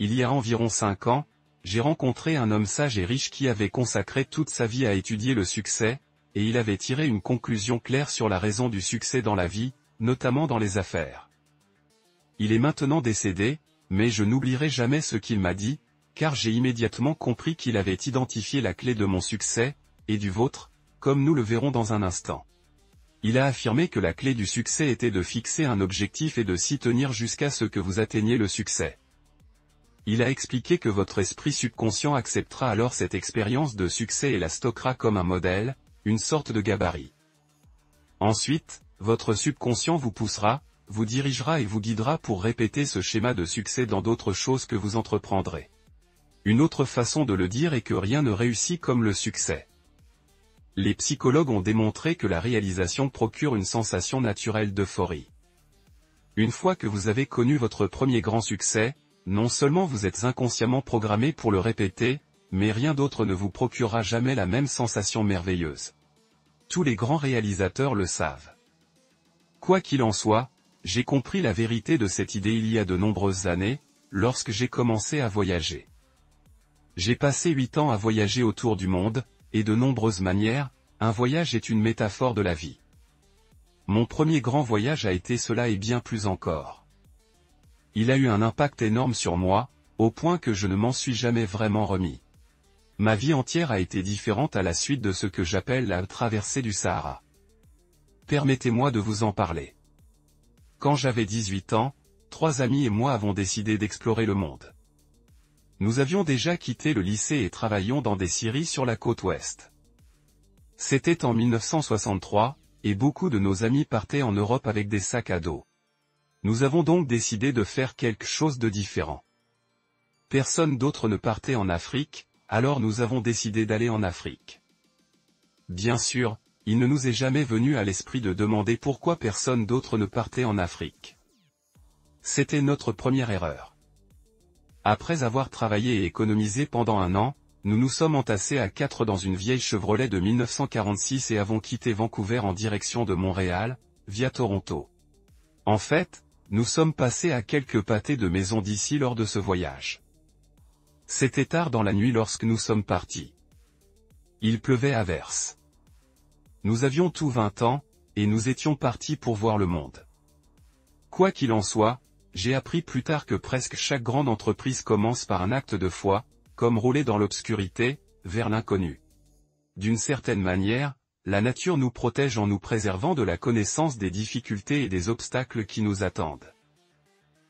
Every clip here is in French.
il y a environ 5 ans, j'ai rencontré un homme sage et riche qui avait consacré toute sa vie à étudier le succès, et il avait tiré une conclusion claire sur la raison du succès dans la vie, notamment dans les affaires. Il est maintenant décédé, mais je n'oublierai jamais ce qu'il m'a dit, car j'ai immédiatement compris qu'il avait identifié la clé de mon succès, et du vôtre, comme nous le verrons dans un instant. Il a affirmé que la clé du succès était de fixer un objectif et de s'y tenir jusqu'à ce que vous atteigniez le succès. Il a expliqué que votre esprit subconscient acceptera alors cette expérience de succès et la stockera comme un modèle, une sorte de gabarit. Ensuite, votre subconscient vous poussera, vous dirigera et vous guidera pour répéter ce schéma de succès dans d'autres choses que vous entreprendrez. Une autre façon de le dire est que rien ne réussit comme le succès. Les psychologues ont démontré que la réalisation procure une sensation naturelle d'euphorie. Une fois que vous avez connu votre premier grand succès, non seulement vous êtes inconsciemment programmé pour le répéter, mais rien d'autre ne vous procurera jamais la même sensation merveilleuse. Tous les grands réalisateurs le savent. Quoi qu'il en soit, j'ai compris la vérité de cette idée il y a de nombreuses années, lorsque j'ai commencé à voyager. J'ai passé 8 ans à voyager autour du monde, et de nombreuses manières, un voyage est une métaphore de la vie. Mon premier grand voyage a été cela et bien plus encore. Il a eu un impact énorme sur moi, au point que je ne m'en suis jamais vraiment remis. Ma vie entière a été différente à la suite de ce que j'appelle la traversée du Sahara. Permettez-moi de vous en parler. Quand j'avais 18 ans, 3 amis et moi avons décidé d'explorer le monde. Nous avions déjà quitté le lycée et travaillions dans des scieries sur la côte ouest. C'était en 1963, et beaucoup de nos amis partaient en Europe avec des sacs à dos. Nous avons donc décidé de faire quelque chose de différent. Personne d'autre ne partait en Afrique, alors nous avons décidé d'aller en Afrique. Bien sûr, il ne nous est jamais venu à l'esprit de demander pourquoi personne d'autre ne partait en Afrique. C'était notre première erreur. Après avoir travaillé et économisé pendant 1 an, nous nous sommes entassés à 4 dans une vieille Chevrolet de 1946 et avons quitté Vancouver en direction de Montréal, via Toronto. En fait, nous sommes passés à quelques pâtés de maison d'ici lors de ce voyage. C'était tard dans la nuit lorsque nous sommes partis. Il pleuvait à verse. Nous avions tous 20 ans, et nous étions partis pour voir le monde. Quoi qu'il en soit, j'ai appris plus tard que presque chaque grande entreprise commence par un acte de foi, comme rouler dans l'obscurité, vers l'inconnu. D'une certaine manière, la nature nous protège en nous préservant de la connaissance des difficultés et des obstacles qui nous attendent.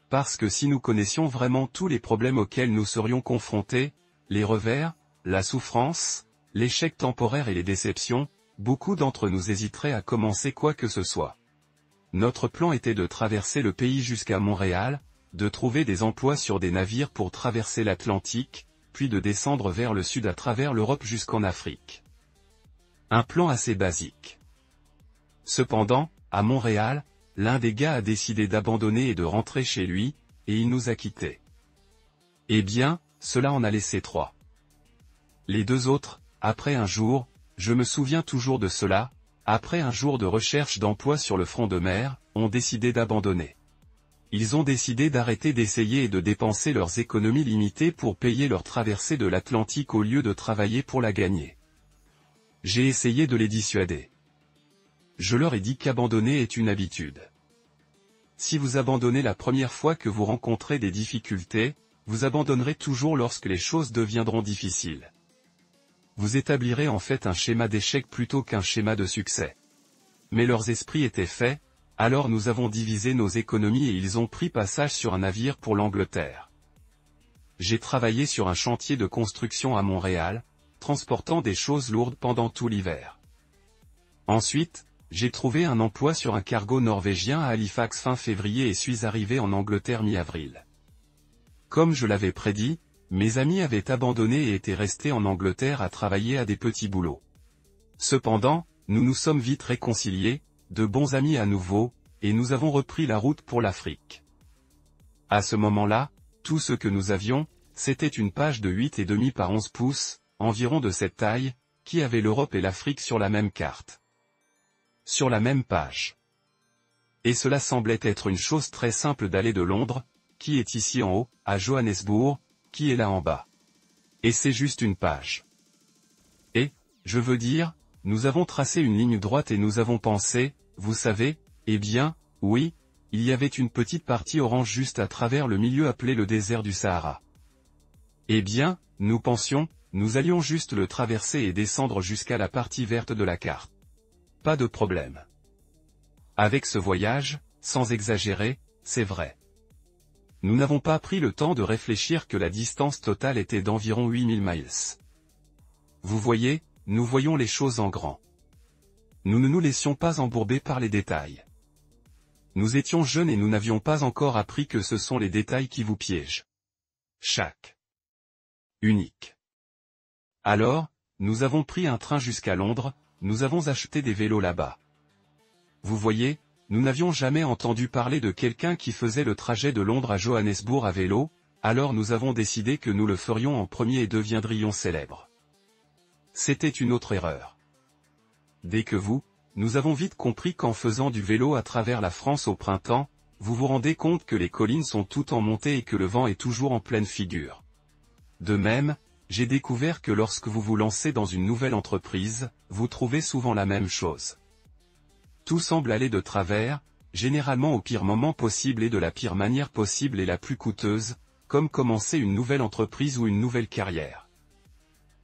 Parce que si nous connaissions vraiment tous les problèmes auxquels nous serions confrontés, les revers, la souffrance, l'échec temporaire et les déceptions, beaucoup d'entre nous hésiteraient à commencer quoi que ce soit. Notre plan était de traverser le pays jusqu'à Montréal, de trouver des emplois sur des navires pour traverser l'Atlantique, puis de descendre vers le sud à travers l'Europe jusqu'en Afrique. Un plan assez basique. Cependant, à Montréal, l'un des gars a décidé d'abandonner et de rentrer chez lui, et il nous a quittés. Eh bien, cela en a laissé 3. Les 2 autres, après un jour, je me souviens toujours de cela, après un jour de recherche d'emploi sur le front de mer, ont décidé d'abandonner. Ils ont décidé d'arrêter d'essayer et de dépenser leurs économies limitées pour payer leur traversée de l'Atlantique au lieu de travailler pour la gagner. J'ai essayé de les dissuader. Je leur ai dit qu'abandonner est une habitude. Si vous abandonnez la première fois que vous rencontrez des difficultés, vous abandonnerez toujours lorsque les choses deviendront difficiles. Vous établirez en fait un schéma d'échec plutôt qu'un schéma de succès. Mais leurs esprits étaient faits, alors nous avons divisé nos économies et ils ont pris passage sur un navire pour l'Angleterre. J'ai travaillé sur un chantier de construction à Montréal, transportant des choses lourdes pendant tout l'hiver. Ensuite, j'ai trouvé un emploi sur un cargo norvégien à Halifax fin février et suis arrivé en Angleterre mi-avril. Comme je l'avais prédit, mes amis avaient abandonné et étaient restés en Angleterre à travailler à des petits boulots. Cependant, nous nous sommes vite réconciliés, de bons amis à nouveau, et nous avons repris la route pour l'Afrique. À ce moment-là, tout ce que nous avions, c'était une page de 8,5 par 11 pouces, environ de cette taille, qui avait l'Europe et l'Afrique sur la même carte. Sur la même page. Et cela semblait être une chose très simple d'aller de Londres, qui est ici en haut, à Johannesburg, qui est là en bas. Et c'est juste une page. Et, je veux dire, nous avons tracé une ligne droite et nous avons pensé, vous savez, eh bien, oui, il y avait une petite partie orange juste à travers le milieu appelé le désert du Sahara. Eh bien, nous pensions, nous allions juste le traverser et descendre jusqu'à la partie verte de la carte. Pas de problème. Avec ce voyage, sans exagérer, c'est vrai. Nous n'avons pas pris le temps de réfléchir que la distance totale était d'environ 8000 miles. Vous voyez, nous voyons les choses en grand. Nous ne nous laissions pas embourber par les détails. Nous étions jeunes et nous n'avions pas encore appris que ce sont les détails qui vous piègent. Chaque. Unique. Alors, nous avons pris un train jusqu'à Londres, nous avons acheté des vélos là-bas. Vous voyez, nous n'avions jamais entendu parler de quelqu'un qui faisait le trajet de Londres à Johannesburg à vélo, alors nous avons décidé que nous le ferions en premier et deviendrions célèbres. C'était une autre erreur. Dès que nous avons vite compris qu'en faisant du vélo à travers la France au printemps, vous vous rendez compte que les collines sont toutes en montée et que le vent est toujours en pleine figure. De même, j'ai découvert que lorsque vous vous lancez dans une nouvelle entreprise, vous trouvez souvent la même chose. Tout semble aller de travers, généralement au pire moment possible et de la pire manière possible et la plus coûteuse, comme commencer une nouvelle entreprise ou une nouvelle carrière.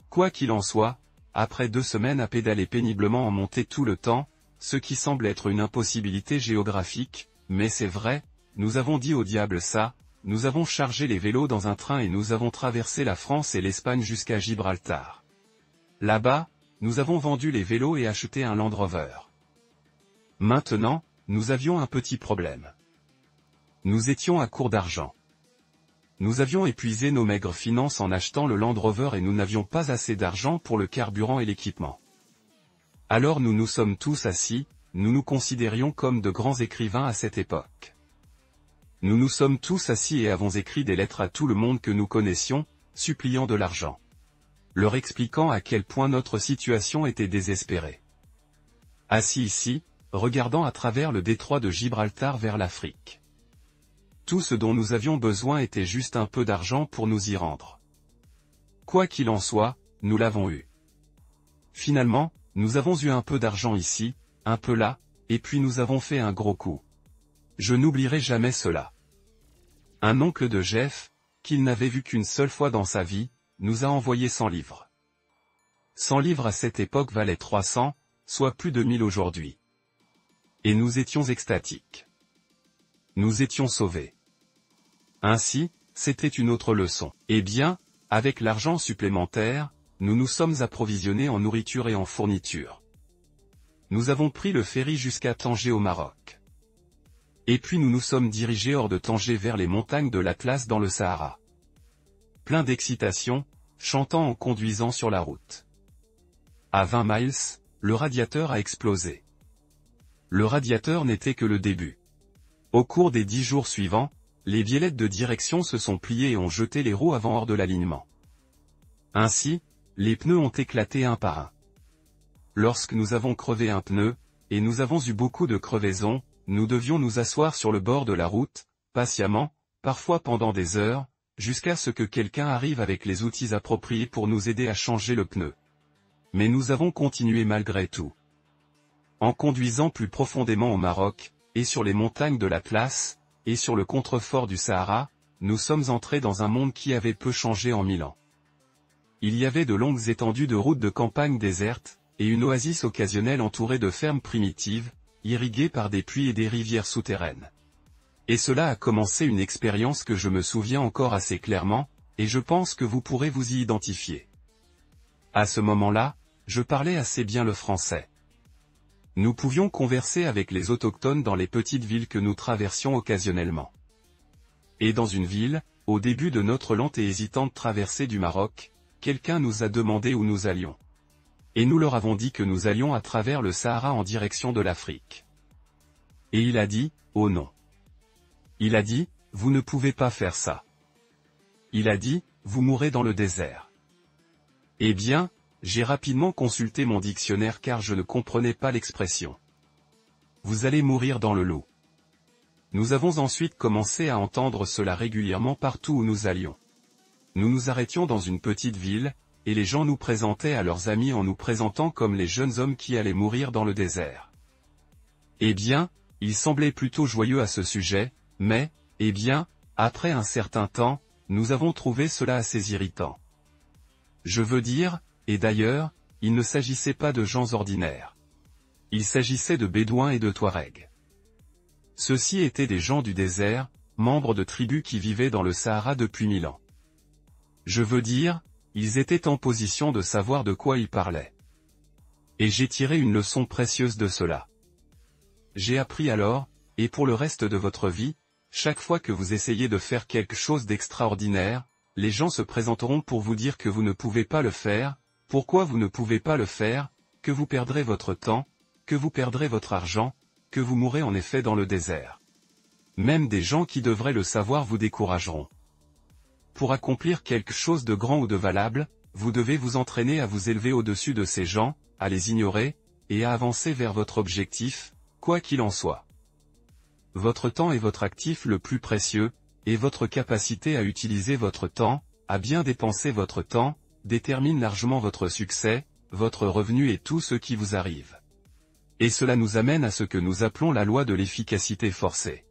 Quoi qu'il en soit, après 2 semaines à pédaler péniblement en montée tout le temps, ce qui semble être une impossibilité géographique, mais c'est vrai, nous avons dit au diable ça, nous avons chargé les vélos dans un train et nous avons traversé la France et l'Espagne jusqu'à Gibraltar. Là-bas, nous avons vendu les vélos et acheté un Land Rover. Maintenant, nous avions un petit problème. Nous étions à court d'argent. Nous avions épuisé nos maigres finances en achetant le Land Rover et nous n'avions pas assez d'argent pour le carburant et l'équipement. Alors nous nous sommes tous assis, nous nous considérions comme de grands écrivains à cette époque. Nous nous sommes tous assis et avons écrit des lettres à tout le monde que nous connaissions, suppliant de l'argent. Leur expliquant à quel point notre situation était désespérée. Assis ici, regardant à travers le détroit de Gibraltar vers l'Afrique. Tout ce dont nous avions besoin était juste un peu d'argent pour nous y rendre. Quoi qu'il en soit, nous l'avons eu. Finalement, nous avons eu un peu d'argent ici, un peu là, et puis nous avons fait un gros coup. Je n'oublierai jamais cela. Un oncle de Jeff, qu'il n'avait vu qu'une seule fois dans sa vie, nous a envoyé 100 livres. 100 livres à cette époque valaient 300, soit plus de 1000 aujourd'hui. Et nous étions extatiques. Nous étions sauvés. Ainsi, c'était une autre leçon. Eh bien, avec l'argent supplémentaire, nous nous sommes approvisionnés en nourriture et en fournitures. Nous avons pris le ferry jusqu'à Tanger au Maroc. Et puis nous nous sommes dirigés hors de Tanger vers les montagnes de l'Atlas dans le Sahara. Plein d'excitation, chantant en conduisant sur la route. À 20 miles, le radiateur a explosé. Le radiateur n'était que le début. Au cours des 10 jours suivants, les biellettes de direction se sont pliées et ont jeté les roues avant hors de l'alignement. Ainsi, les pneus ont éclaté un par un. Lorsque nous avons crevé un pneu, et nous avons eu beaucoup de crevaisons, nous devions nous asseoir sur le bord de la route, patiemment, parfois pendant des heures, jusqu'à ce que quelqu'un arrive avec les outils appropriés pour nous aider à changer le pneu. Mais nous avons continué malgré tout. En conduisant plus profondément au Maroc, et sur les montagnes de l'Atlas, et sur le contrefort du Sahara, nous sommes entrés dans un monde qui avait peu changé en 1000 ans. Il y avait de longues étendues de routes de campagne désertes, et une oasis occasionnelle entourée de fermes primitives, irriguées par des puits et des rivières souterraines. Et cela a commencé une expérience que je me souviens encore assez clairement, et je pense que vous pourrez vous y identifier. À ce moment-là, je parlais assez bien le français. Nous pouvions converser avec les autochtones dans les petites villes que nous traversions occasionnellement. Et dans une ville, au début de notre lente et hésitante traversée du Maroc, quelqu'un nous a demandé où nous allions. Et nous leur avons dit que nous allions à travers le Sahara en direction de l'Afrique. Et il a dit, oh non. Il a dit, vous ne pouvez pas faire ça. Il a dit, vous mourrez dans le désert. Eh bien, j'ai rapidement consulté mon dictionnaire car je ne comprenais pas l'expression. Vous allez mourir dans le loup. Nous avons ensuite commencé à entendre cela régulièrement partout où nous allions. Nous nous arrêtions dans une petite ville, et les gens nous présentaient à leurs amis en nous présentant comme les jeunes hommes qui allaient mourir dans le désert. Eh bien, ils semblaient plutôt joyeux à ce sujet, mais, eh bien, après un certain temps, nous avons trouvé cela assez irritant. Je veux dire, et d'ailleurs, il ne s'agissait pas de gens ordinaires. Il s'agissait de Bédouins et de Touaregs. Ceux-ci étaient des gens du désert, membres de tribus qui vivaient dans le Sahara depuis 1000 ans. Je veux dire, ils étaient en position de savoir de quoi ils parlaient. Et j'ai tiré une leçon précieuse de cela. J'ai appris alors, et pour le reste de votre vie, chaque fois que vous essayez de faire quelque chose d'extraordinaire, les gens se présenteront pour vous dire que vous ne pouvez pas le faire, pourquoi vous ne pouvez pas le faire, que vous perdrez votre temps, que vous perdrez votre argent, que vous mourrez en effet dans le désert. Même des gens qui devraient le savoir vous décourageront. Pour accomplir quelque chose de grand ou de valable, vous devez vous entraîner à vous élever au-dessus de ces gens, à les ignorer, et à avancer vers votre objectif, quoi qu'il en soit. Votre temps est votre actif le plus précieux, et votre capacité à utiliser votre temps, à bien dépenser votre temps, détermine largement votre succès, votre revenu et tout ce qui vous arrive. Et cela nous amène à ce que nous appelons la loi de l'efficacité forcée.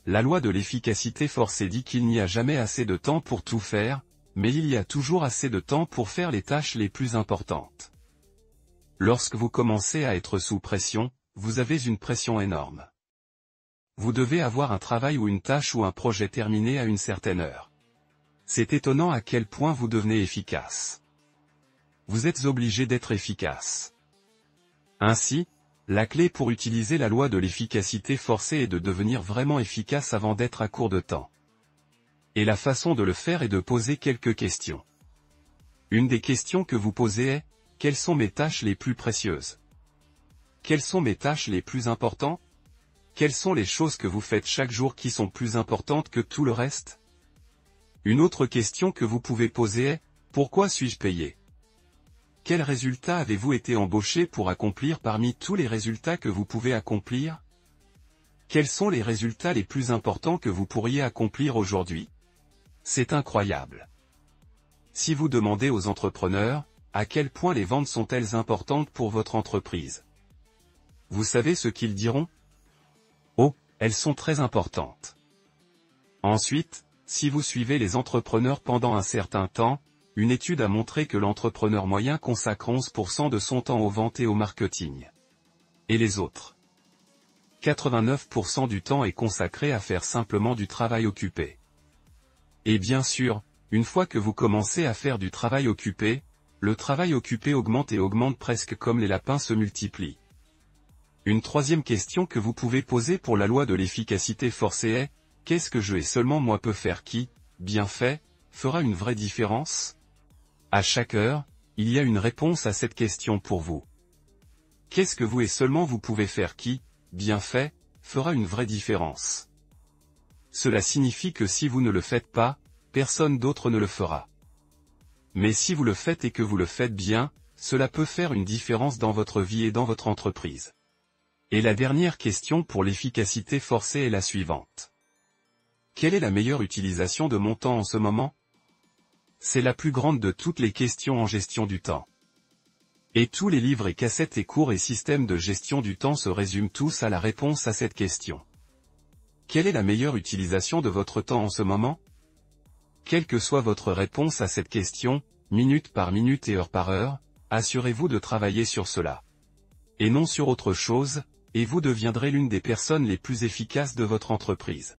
La loi de l'efficacité forcée dit qu'il n'y a jamais assez de temps pour tout faire, mais il y a toujours assez de temps pour faire les tâches les plus importantes. Lorsque vous commencez à être sous pression, vous avez une pression énorme. Vous devez avoir un travail ou une tâche ou un projet terminé à une certaine heure. C'est étonnant à quel point vous devenez efficace. Vous êtes obligé d'être efficace. Ainsi, la clé pour utiliser la loi de l'efficacité forcée est de devenir vraiment efficace avant d'être à court de temps. Et la façon de le faire est de poser quelques questions. Une des questions que vous posez est, quelles sont mes tâches les plus précieuses? Quelles sont mes tâches les plus importantes? Quelles sont les choses que vous faites chaque jour qui sont plus importantes que tout le reste? Une autre question que vous pouvez poser est, pourquoi suis-je payé? Quels résultats avez-vous été embauché pour accomplir parmi tous les résultats que vous pouvez accomplir? Quels sont les résultats les plus importants que vous pourriez accomplir aujourd'hui? C'est incroyable. Si vous demandez aux entrepreneurs, à quel point les ventes sont-elles importantes pour votre entreprise? Vous savez ce qu'ils diront? Oh, elles sont très importantes. Ensuite, si vous suivez les entrepreneurs pendant un certain temps, une étude a montré que l'entrepreneur moyen consacre 11% de son temps aux ventes et au marketing. Et les autres? 89% du temps est consacré à faire simplement du travail occupé. Et bien sûr, une fois que vous commencez à faire du travail occupé, le travail occupé augmente et augmente presque comme les lapins se multiplient. Une troisième question que vous pouvez poser pour la loi de l'efficacité forcée est, qu'est-ce que je et seulement moi peux faire qui, bien fait, fera une vraie différence? À chaque heure, il y a une réponse à cette question pour vous. Qu'est-ce que vous et seulement vous pouvez faire qui, bien fait, fera une vraie différence? Cela signifie que si vous ne le faites pas, personne d'autre ne le fera. Mais si vous le faites et que vous le faites bien, cela peut faire une différence dans votre vie et dans votre entreprise. Et la dernière question pour l'efficacité forcée est la suivante. Quelle est la meilleure utilisation de mon temps en ce moment? C'est la plus grande de toutes les questions en gestion du temps. Et tous les livres et cassettes et cours et systèmes de gestion du temps se résument tous à la réponse à cette question. Quelle est la meilleure utilisation de votre temps en ce moment? Quelle que soit votre réponse à cette question, minute par minute et heure par heure, assurez-vous de travailler sur cela. Et non sur autre chose, et vous deviendrez l'une des personnes les plus efficaces de votre entreprise.